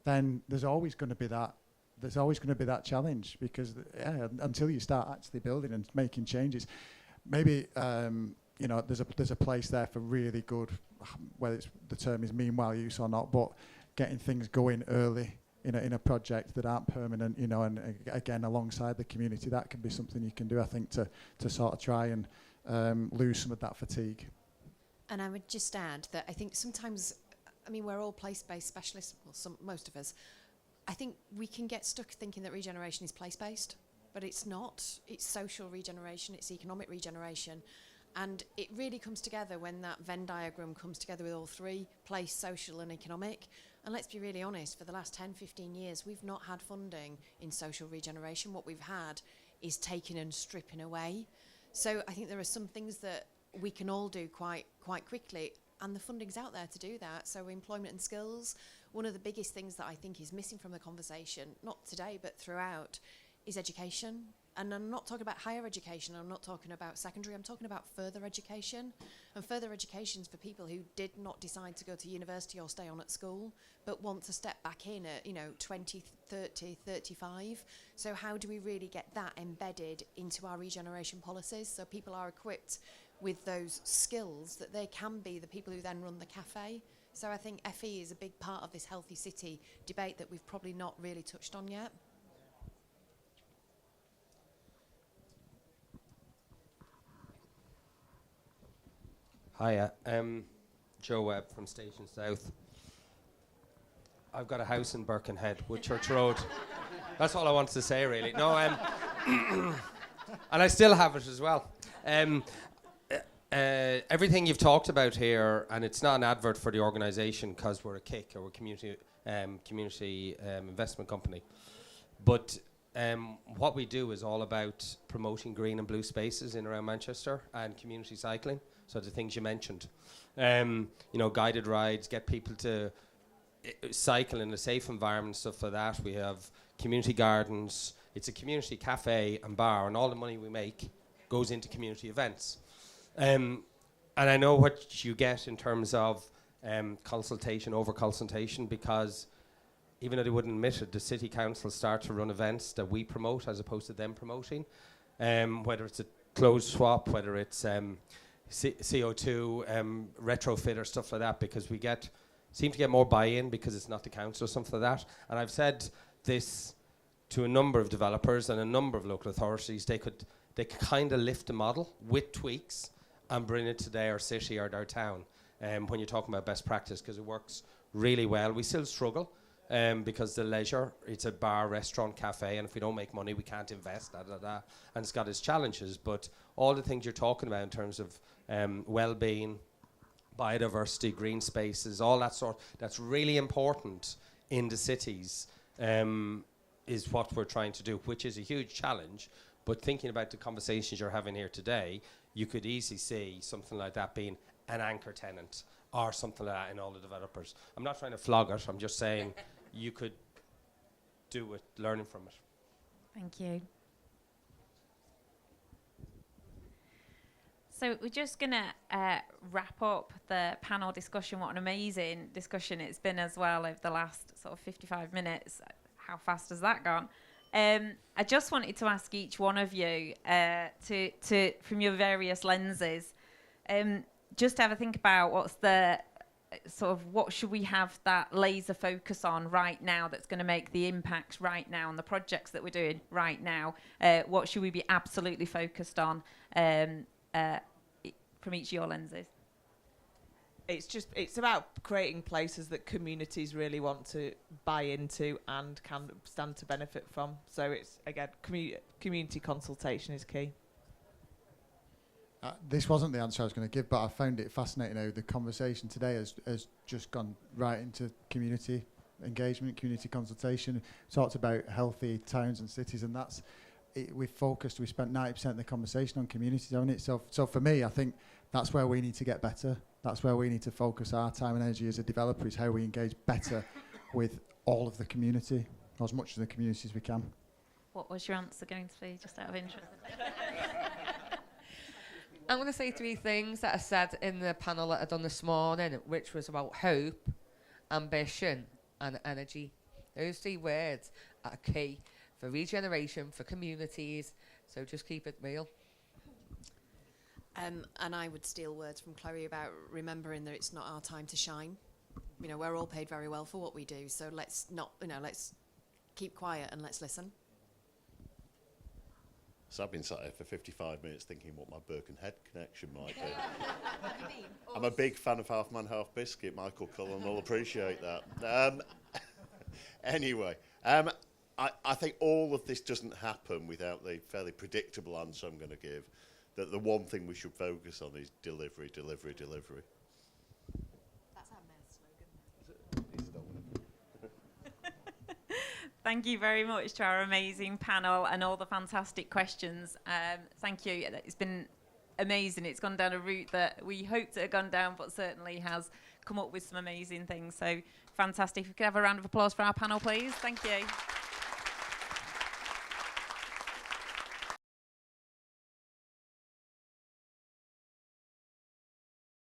then there's always going to be that challenge, because until you start actually building and making changes, maybe there's a place there for really good, whether the term is meanwhile use or not, but getting things going early in a project that aren't permanent, and again, alongside the community, that can be something you can do, I think, to sort of try and lose some of that fatigue. And I would just add that I think sometimes, we're all place-based specialists, well, most of us. I think we can get stuck thinking that regeneration is place-based, but it's not. It's social regeneration, it's economic regeneration. And it really comes together when that Venn diagram comes together with all three, place, social and economic. And let's be really honest, for the last 10, 15 years, we've not had funding in social regeneration. What we've had is taking and stripping away. So I think there are some things that we can all do quite quickly, and the funding's out there to do that. So employment and skills, one of the biggest things that I think is missing from the conversation, not today, but throughout, is education. And I'm not talking about higher education, I'm not talking about secondary, I'm talking about further education. And further education's for people who did not decide to go to university or stay on at school, but want to step back in at, 20, 30, 35. So how do we really get that embedded into our regeneration policies so people are equipped with those skills that they can be the people who then run the cafe? So I think FE is a big part of this healthy city debate that we've probably not really touched on yet. Hiya, Joe Webb from Station South. I've got a house in Birkenhead, Woodchurch Road. That's all I wanted to say, really. No, and I still have it as well. Everything you've talked about here, and it's not an advert for the organisation because we're a KIC, or we're a community investment company, but what we do is all about promoting green and blue spaces in around Manchester and community cycling. So the things you mentioned. Guided rides, get people to cycle in a safe environment, stuff like that. We have community gardens. It's a community cafe and bar, and all the money we make goes into community events. And I know what you get in terms of consultation over consultation, because even though they wouldn't admit it, the city council start to run events that we promote as opposed to them promoting, whether it's a clothes swap, whether it's CO2 retrofit or stuff like that, because we seem to get more buy-in because it's not the council or something like that. And I've said this to a number of developers and a number of local authorities. They could kind of lift the model with tweaks and bring it to their city or their town when you're talking about best practice, because it works really well. We still struggle because the leisure, it's a bar, restaurant, cafe, and if we don't make money, we can't invest, and it's got its challenges. But all the things you're talking about in terms of well-being, biodiversity, green spaces, all that sort, that's really important in the cities, is what we're trying to do, which is a huge challenge. But thinking about the conversations you're having here today, you could easily see something like that being an anchor tenant or something like that in all the developers. I'm not trying to flog it, I'm just saying you could do it, learning from it. Thank you. So we're just going to wrap up the panel discussion. What an amazing discussion it's been as well over the last sort of 55 minutes. How fast has that gone? I just wanted to ask each one of you to from your various lenses, just to have a think about what's the what should we have that laser focus on right now that's going to make the impact right now on the projects that we're doing right now. What should we be absolutely focused on from each of your lenses? It's about creating places that communities really want to buy into and can stand to benefit from. So it's, again, community consultation is key. This wasn't the answer I was going to give, but I found it fascinating how the conversation today has just gone right into community engagement, community consultation. Talked about healthy towns and cities, and that's it. We spent 90% of the conversation on communities, haven't it? So for me, I think that's where we need to get better. That's where we need to focus our time and energy as a developer, is how we engage better with all of the community, or as much of the community as we can. What was your answer going to be, just out of interest? I'm going to say 3 things that I said in the panel that I done this morning, which was about hope, ambition, and energy. Those 3 words are key for regeneration, for communities, so just keep it real. And I would steal words from Chloe about remembering that it's not our time to shine. You know, we're all paid very well for what we do, so let's keep quiet and let's listen. So I've been sat here for 55 minutes thinking what my Birkenhead connection might be. I'm a big fan of Half Man, Half Biscuit. Michael Cullen will appreciate that. Anyway, I think all of this doesn't happen without the fairly predictable answer I'm going to give, that the one thing we should focus on is delivery, delivery, delivery. That's our mayor's slogan. Thank you very much to our amazing panel and all the fantastic questions. Thank you. It's been amazing. It's gone down a route that we hoped it had gone down, but certainly has come up with some amazing things. So fantastic. If we could have a round of applause for our panel, please. Thank you.